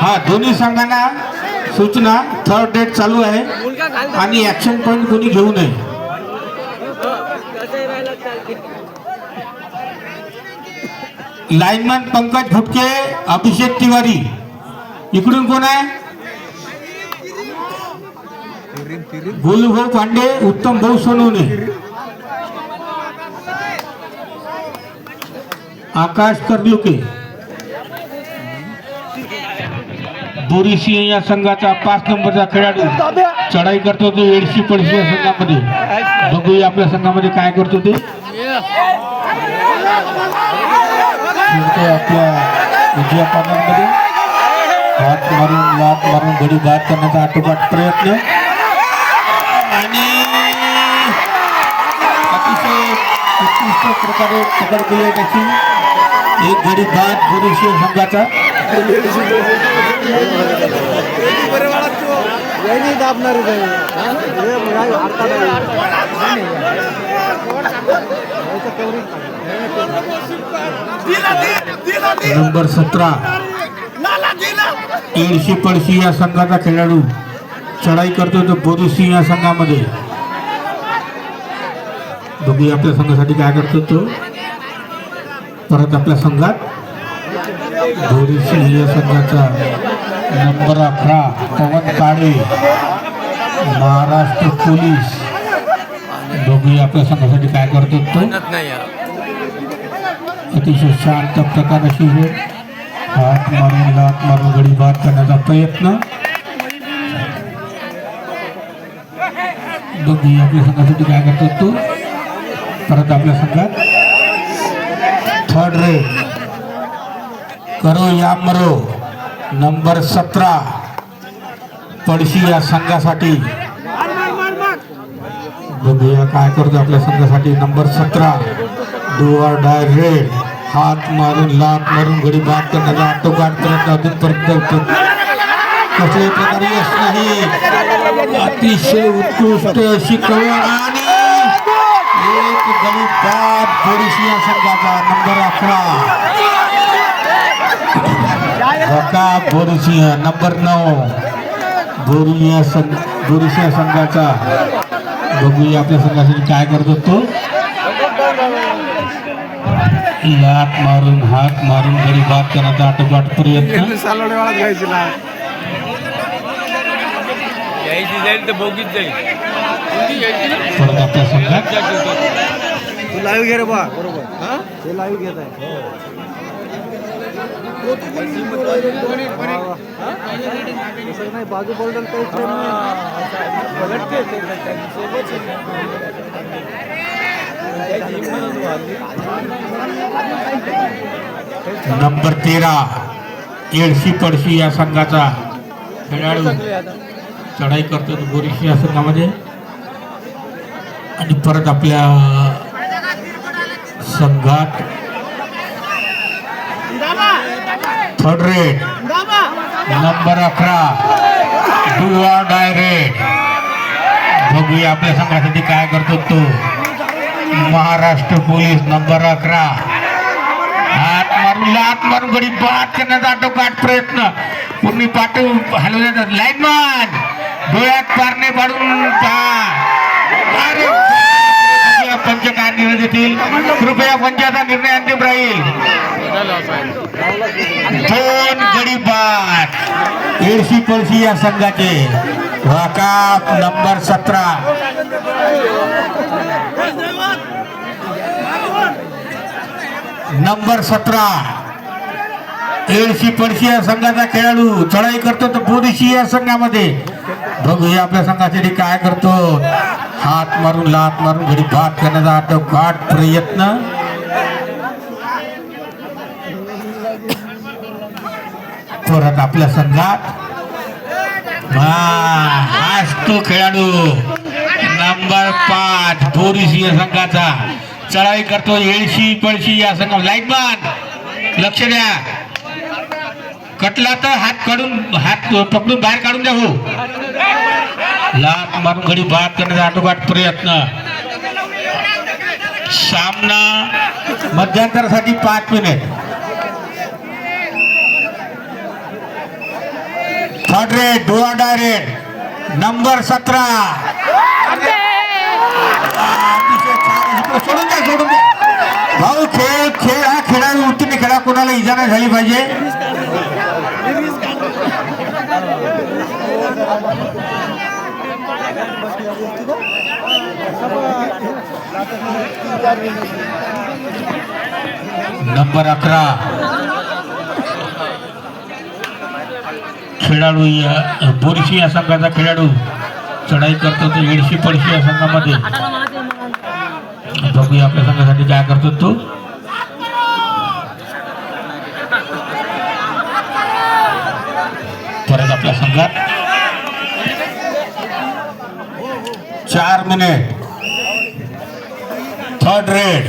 हा, दोन्ही संघांना सूचना, थर्ड डेट चालू आहे आणि ऍक्शन पॉइंट कोणी घेऊ नये. लाइनमॅन पंकज फुटके, अभिषेक तिवारी. इकडून कोण आहे? गोलूभाऊ पांडे, उत्तम भाऊ सोनवणे. आकाश कर्लुके. बोरीसिंह या संघाचा 5 नंबरचा खेळाडू चढाई करतो तो एडशी पडशी या संघामध्ये. बघूया आपल्या संघामध्ये काय करतो ते. आपल्या उजव्या कॉर्नरमध्ये हात मारून लाट मारून गडी बाद करण्याचा आटोपाट प्रयत्न आणि अतिशय उत्कृष्ट प्रकारे पकड केली आहे त्याची. एक गडी बाद बोरीसिंह संघाचा. नंबर 17 एडशी पडशी या संघाचा खेळाडू चढाई करतो तो बोरीसिंह या संघामध्ये. बघूया आपल्या संघासाठी काय करतो तो. परत आपल्या संघात बोरीसिंह या संघाचा नंबर 11 पवन काळे, महाराष्ट्र पोलीस. बघूया आपल्या संघासाठी काय करतो तो. अतिशय शांत प्रकाराशी हात मारून लाट मारून गडी बाद करण्याचा प्रयत्न. बघूया आपल्या संघासाठी काय करतो तो. परत आपल्या संघात थर्ड रेड करो या मरो नंबर 17 पडशी या संघासाठी. बघूया काय करतो आपल्या संघासाठी. Number 17 do or die red. हात मारून लाट मारून गडी बाद करण्याचा आटोकाट प्रयत्न अजूनपर्यंत कसल्याही प्रकारे यश नाही. अतिशय उत्कृष्ट अशी कवळ आणि एक गडी बाद बोरीसिंह या संघाचा नंबर 11 बोरीसिंह. नंबर 9 बोरीसिंह संघाचा. बघूया आपल्या संघासाठी काय करतो तो. लाट मारून हात मारून गडी बाद करण्याचा आटोपाट प्रयत्न. परत आपल्या संघात लाईव्ह घे रे बा. बरोबर ते लाईव्ह घेत आहे. नाही बाजू बोलतात नंबर 13 एडशी पडशी या संघाचा खेळाडू चढाई करतो बोरीसिंह या संघामध्ये. आणि परत आपल्या संघात third red number 11 do or die red. बघूया आपल्या संघासाठी काय करतो तो. महाराष्ट्र पोलीस नंबर 11 हात मारून लाट मारून गडी बाद करण्याचा आटोकाट प्रयत्न. पूर्ण पाठू हलवण्याचा. लाईनमॅन डोळ्यात पारणे पाडून पंच काय निर्णय देतील. कृपया पंचाचा निर्णय अंतिम राहील. 2 गडी बाद एडशी पडशी या संघाचे. वाकाप नंबर 17 नंबर 17 एडशी पडशी या संघाचा खेळाडू चढाई करतो तो बोरीसिंह या संघामध्ये. बघूया आपल्या संघासाठी काय करतो. हात मारून लाट मारून गडी बाद करण्याचा आटोकाट प्रयत्न. परत आपल्या संघात हाच तो खेळाडू नंबर 5 बोरीसिंह संघाचा चढाई करतो एडशी पडशी या संघ. लाईनमॅन लक्ष द्या. कटला तर हात काढून हात पकडून बाहेर काढून द्या. हो, लाट मारून गडी बाद करण्याचा आटोकाट प्रयत्न. सामना मध्यंतरासाठी 5 minute. Third raid do or die raid number 17. सोडून द्या सोडून द्या भाऊ. खेळ हा खेळाडू उत्तीर्ण खेळा, कोणाला इजा नाही झाली पाहिजे. नंबर 11 खेळाडू बोरशी या संघाचा खेळाडू चढाई करतो तो येडशी पडशी या संघामध्ये. बघूया आपल्या संघासाठी काय करतो तो. परत आपल्या संघात 4 मिनिट. थर्ड रेड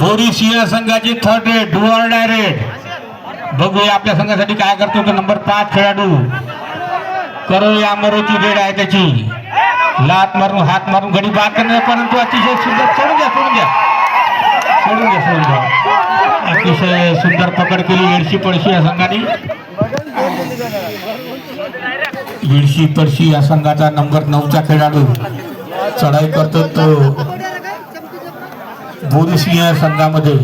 बोरिसिया संघाची third raid do or die red. बघूया आपल्या संघासाठी काय करतो तो नंबर 5 खेळाडू. करो या मरोची रेड आहे त्याची. लात मारून हात मारून गडी बाद करणे, परंतु अतिशय सुंदर. सोडून द्या सोडून द्या सोडून द्या सोडून द्या. अतिशय सुंदर पकड केली येडशी पडशी या संघाने. येडशी पडशी या संघाचा नंबर 9चा खेळाडू चढाई करतो तो बोरिसिया संघामध्ये.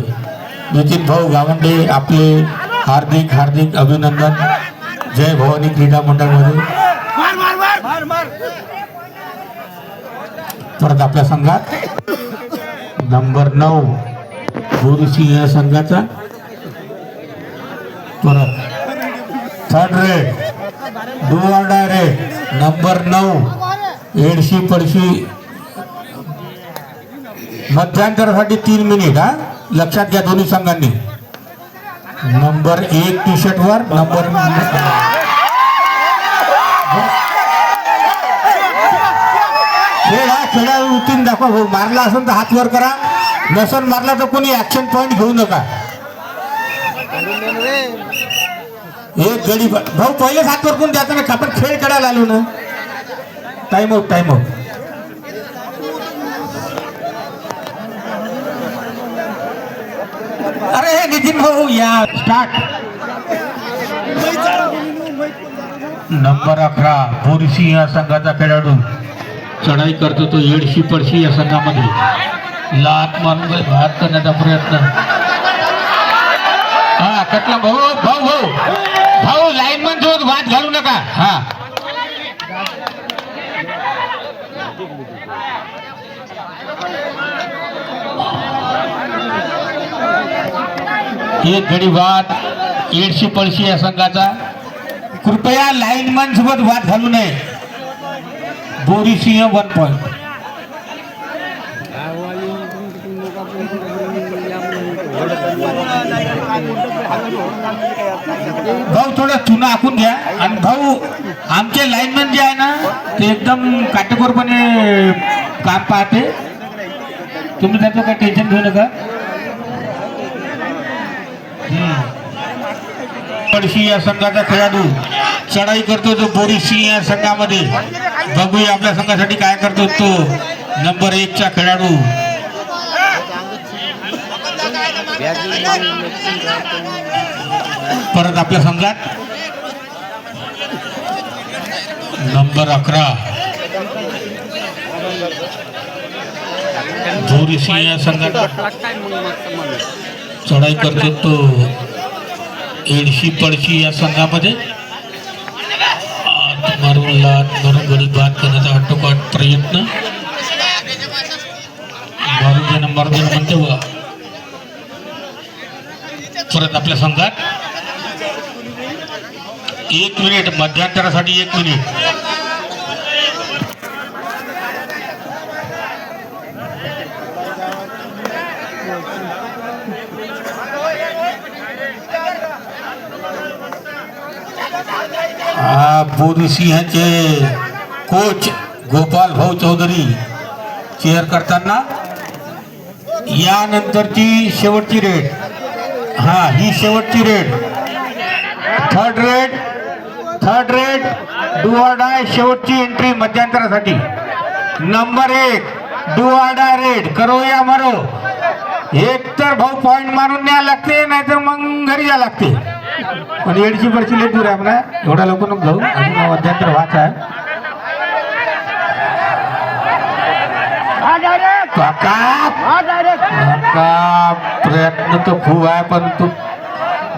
नितीन भाऊ गावंडे आपले हार्दिक हार्दिक अभिनंदन जय भवानी क्रीडा मंडळमध्ये. परत आपल्या संघात नंबर 9 बोरिसिया संघाचा. परत third raid do or die raid number 9 येडशी पडशी. मध्यंतरासाठी 3 मिनिट. हा लक्षात घ्या दोन्ही संघांनी. नंबर 1 टी शर्ट वर नंबर खेळ हा खेळाडू उत्तीर्ण दाखवा भाऊ. मारला असेल तर हात वर करा, नसेल मारला तर कोणी ऍक्शन पॉइंट घेऊ नका. एक गडी भाऊ पहिलेच हात वर कोण द्यायचा नाही. आपण खेळ खेळायला आलो ना. Time out time out. अरे हे नितीन भाऊ या स्टार्ट. नंबर 11 बोरिसिया संघाचा खेळाडू चढाई करतो तो येडशी पडशी या संघामध्ये. लात मारून भात करण्याचा प्रयत्न. हा कटला भाऊ भाऊ भाऊ भाऊ लाईनमन सोबत वाद घालू नका. हा एक गडी वाद येडशी पडशी या संघाचा. कृपया लाईनमन सोबत वाद घालू नये. बोरिसिया 1 पॉइंट. भाऊ थोडं चुना आखून घ्या. आणि भाऊ आमचे लाईनमॅन जे आहे ना ते एकदम काटेकोरपणे काम पाहते. तुम्ही त्याचं काही टेन्शन घेऊ नका. पडशी या संघाचा खेळाडू चढाई करतो तो बोरिसिया संघामध्ये. बघूया आपल्या संघासाठी काय करतो तो नंबर 1 चा खेळाडू. परत आपल्या संघात नंबर 11 बोरिसिया संघात चढाई करतो तो येडशी पडशी या संघामध्ये. मारून लात मारून गडी बाद करण्याचा हट्टोपाट प्रयत्न. मारून म्हणते बघा. परत आपल्या संघात 1 मिनिट. मध्यंतरासाठी 1 मिनिट. बोरिसियाचे कोच गोपाल भाऊ चौधरी चेअर करताना. यानंतरची शेवटची रेड. हा ही शेवटची raid. Third raid do or die. शेवटची एंट्री मध्यंतरासाठी. Number 1 do or die raid. करो या मरो. एक तर भाऊ पॉइंट मारून न्यायला लागते, नाहीतर मग घरी जायला लागते. पण एडची पडची लई दूर आहे म्हणा, एवढ्या लवकर नको जाऊ, अजून मध्यांतर व्हायचं आहे. काका प्रयत्न तर खूप आहे, परंतु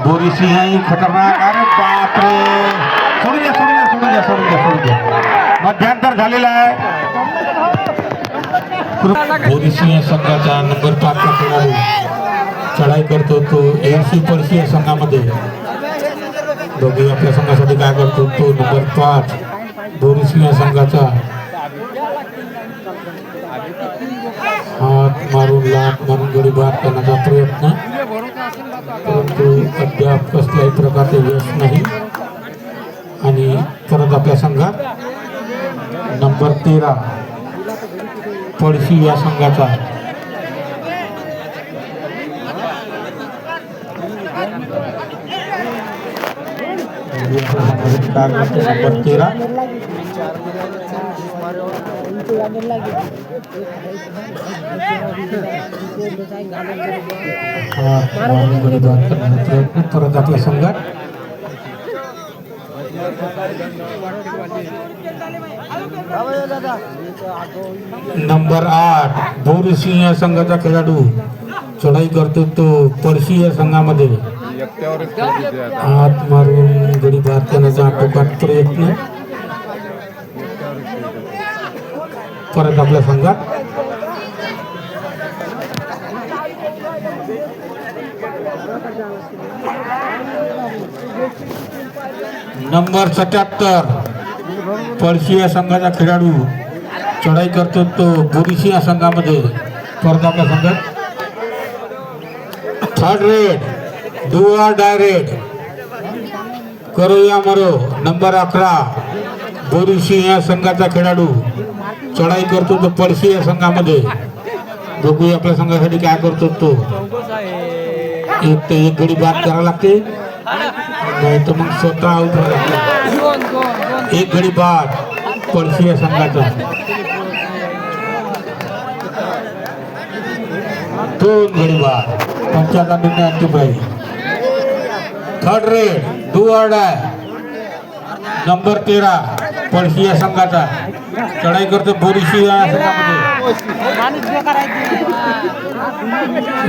बोरीसिंह ही खतरनाक. अरे बापरे, सोडून द्या सोडून द्या सोडून द्या सोडून द्या सोडून द्या. मध्यांतर झालेलं आहे. बोरीसिंह संघाचा नंबर 5 चा खेळाडू चढाई करतो तो एडशी पडशी या संघामध्ये. दोघे आपल्या संघासाठी काय करतो तो नंबर 5 बोरीसिंह संघाचा हात मारून लाट मारून गडी बाद करण्याचा प्रयत्न, परंतु अद्याप कसल्याही प्रकारचे यश नाही. आणि परत आपल्या संघात नंबर 13 पडशी या संघाचा नंबर 13 परत आपल्या संघात नंबर 8 बोरीसिंह संघाचा खेळाडू चढाई करतो तो पडशी या संघामध्ये. हात मारून गडी बाद करण्याचा आटोकाट प्रयत्न, परत आपल्या संघात नंबर 77 पडशी या संघाचा खेळाडू चढाई करतो तो बोरीसिंह संघामध्ये. परत आपल्या संघात थर्ड रेड डू डायरेक्ट करो या मरो नंबर 11 बोरीसिंह या संघाचा खेळाडू चढाई करतो तो पडशी या संघामध्ये. बघू आपल्या संघासाठी काय करतो तो. एक ते एक गडी बाद करावं लागते, नाही तर मग स्वतः आउट व्हावं लागते. एक गडी बाद पडशी या संघाचा. 2 गडी बाद. पंचाचा निर्णय अंतिम राहील. Third raid do die number 13 पडशी या संघाचा चढाई करतो बोरीसिंह या संघामध्ये.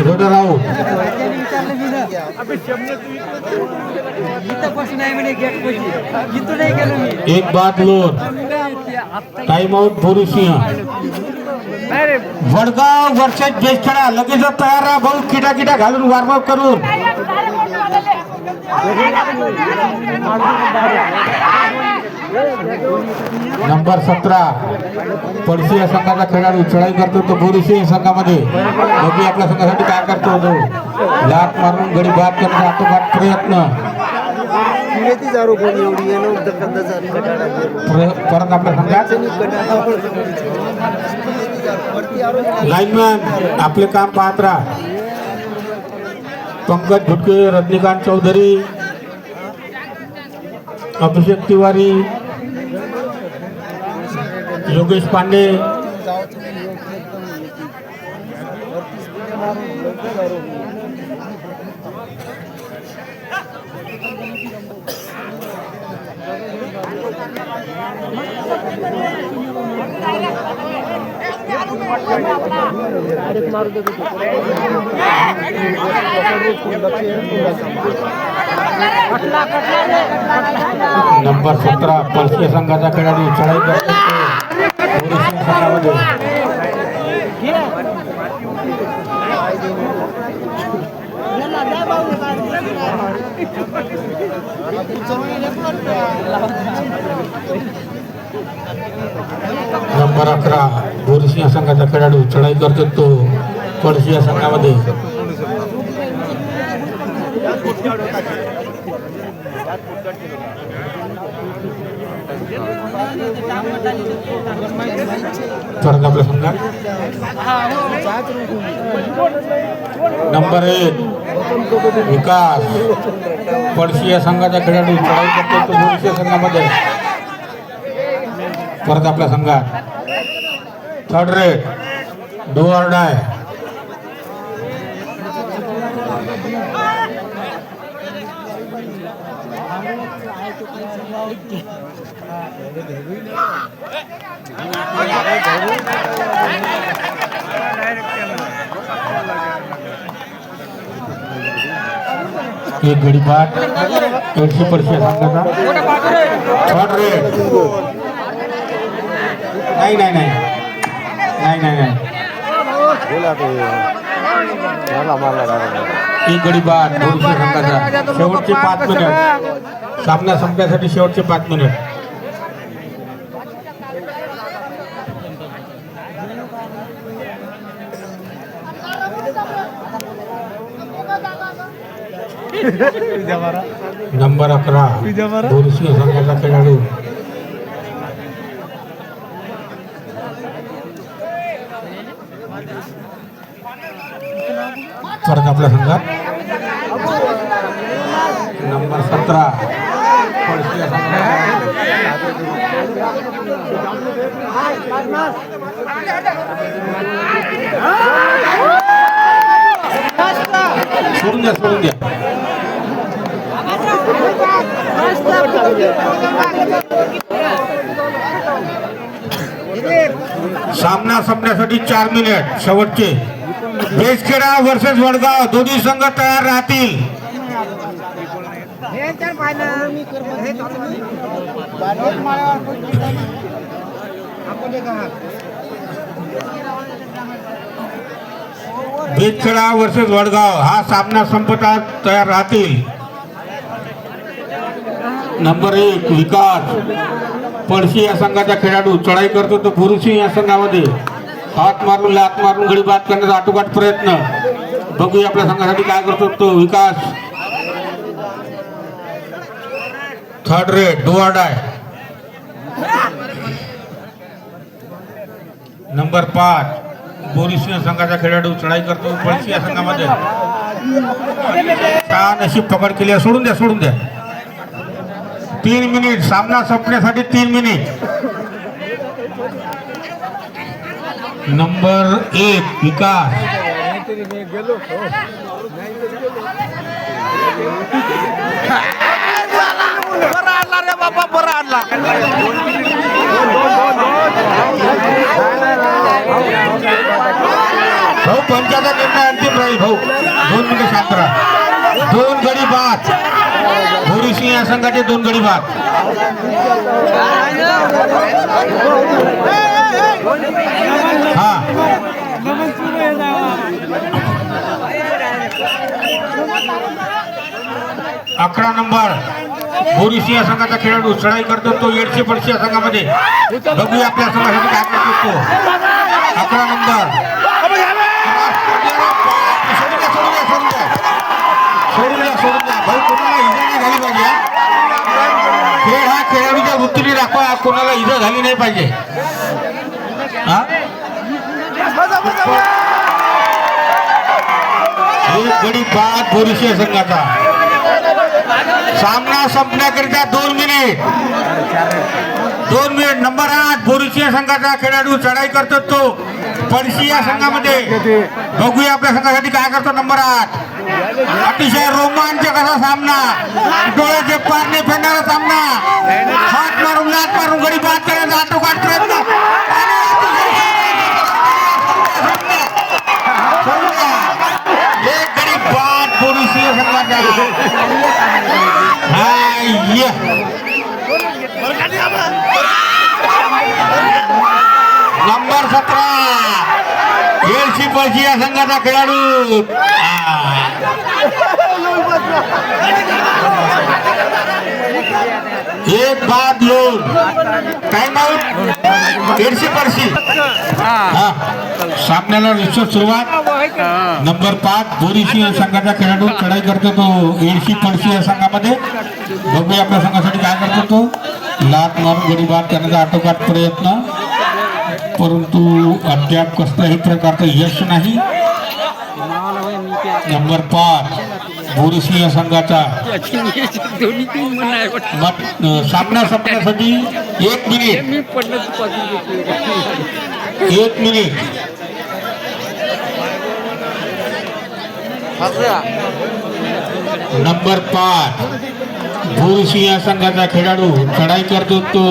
Raider out. एक बाद लोड. टाइम आउट बोरीसिंह. वडगाव वर्षात ज्येष्ठा लगेच तयार राहा भाऊ, किटा किटा घालून वॉर्मअप करून. नंबर 17 पडशी या संघाचा खेळाडू चढाई करतो तो बोरीसिंह संघामध्ये. बघू आपल्या संघासाठी काय करतो तो. लाट मारून गडी बाद करण्याचा आटोकाट प्रयत्न, परत आपल्या संघात लाईनमॅन आपले काम पाहत राहा. पंकज भुटके, रजनीकांत चौधरी, अभिषेक तिवारी, योगेश पांडे, नंबर 17 पडशी संघाचा खेळाडू चढाई करतो बोरीसिंह संघामध्ये. नंबर 11 बोरीसिंह संघाचा खेळाडू चढाई करतो तो पडशी या संघामध्ये. परत आपल्या संघात नंबर 1 विकास पडशी या संघाचा खेळाडू चढाई करतो तो बोरीसिंह संघामध्ये. परत आपल्या संघात थर्ड रेड डू ऑर डाय एक गडी बाद 100% संघाचा थर्ड रेड नाही नाही नाही नाही नाही नाही एक गडी बाद बोरुसिया संघाचा शेवटचे 5 मिनिट सामना संपण्यासाठी शेवटचे 5 मिनिट नंबर 11 बोरुसिया संघाचा खेळाडू परत आपल्या संघात नंबर 17 बोरुसिया सोडून द्या सोडून द्या सामना संपण्यासाठी 4 मिनिट शेवटचे बेसखेडा वर्सेस वडगाव दोन्ही संघ तयार राहतील बेसखेडा वर्सेस वडगाव हा सामना संपता तयार राहतील नंबर 1 विकास पळशी या संघाचा खेळाडू चढाई करतो तो बोरुसिया या संघामध्ये हात मारून लात मारून गडी बाद करण्याचा आटोकाट प्रयत्न बघूया आपल्या संघासाठी काय करतो तो Vikas third raid do or die number 5 बोरुसिया संघाचा खेळाडू चढाई करतो पळशी या संघामध्ये का नशीब पकड केली आहे सोडून द्या 3 मिनिट सामना संपण्यासाठी 3 मिनिट नंबर 1 विकास भाऊ पंचाचा निर्णय अंतिम राहील भाऊ 2 मिनिट शांत राहा 2 गडी बाद बोरुसिया संघाचे 2 गडी बाद हा 11 नंबर बोरुसिया संघाचा खेळाडू चढाई करतो तो येडशी पळशी या संघामध्ये बघूया आपल्या संघासाठी काय करतो तो 11 नंबर सोडून द्या भाऊ कोणाला इजा नाही झाली पाहिजे खेळ हा खेळाडूच्या वृत्तीने दाखवा कोणाला इजा झाली नाही पाहिजे हा एक गडी बाद बोरुसिया संघाचा सामना संपण्याकरिता 2 मिनिट नंबर 8 बोरुसिया संघाचा खेळाडू चढाई करतो तो पळशी या संघामध्ये बघूया आपल्या संघासाठी काय करतो नंबर 8 अतिशय रोमांचक असा सामना डोळ्याचे पारणे फेडणारा सामना हात मारून लात मारून गडी बाद करण्याचा आटोकाट प्रयत्न एक गडी बाद बोरुसिया संघाचा नंबर 17 येडशी पळशी या संघाचा खेळाडू एक बाद येऊन टाइम आउट येडशी पळशी सामन्याला निश्चित सुरुवात नंबर 5 बोरुसिया संघाचा खेळाडू चढाई करतो तो येडशी पळशी या संघामध्ये बघूया आपल्या संघासाठी काय करतो तो लात मारून गडी बाद करण्याचा आटोकाट प्रयत्न परंतु अद्याप कसल्याही प्रकारचं यश नाही नंबर 5 बोरुसिया संघाचा सामना संपण्यासाठी 1 मिनिट 1 मिनिट नंबर 5 भूरशी या संघाचा खेळाडू चढाई करतो तो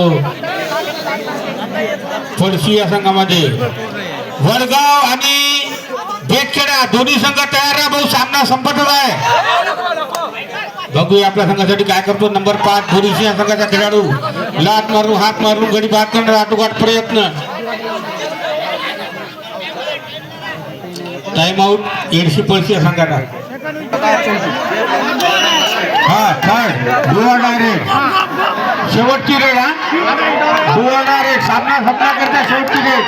पडशी या संघामध्ये वडगाव आणि बेटखेडा दोन्ही संघ तयार आहे भाऊ सामना संपतच आहे बघूया आपल्या संघासाठी काय करतो नंबर 5 भूरशी या संघाचा खेळाडू लात मारून हात मारून गडी बाद करण्याचा आटोकाट प्रयत्न टाइम आउट एडशी पळशी या संघाचा हा थर्ड दुवा डायरेक्ट शेवटची रेड हा दुवा डायरेक्ट सामना करता शेवटची रेड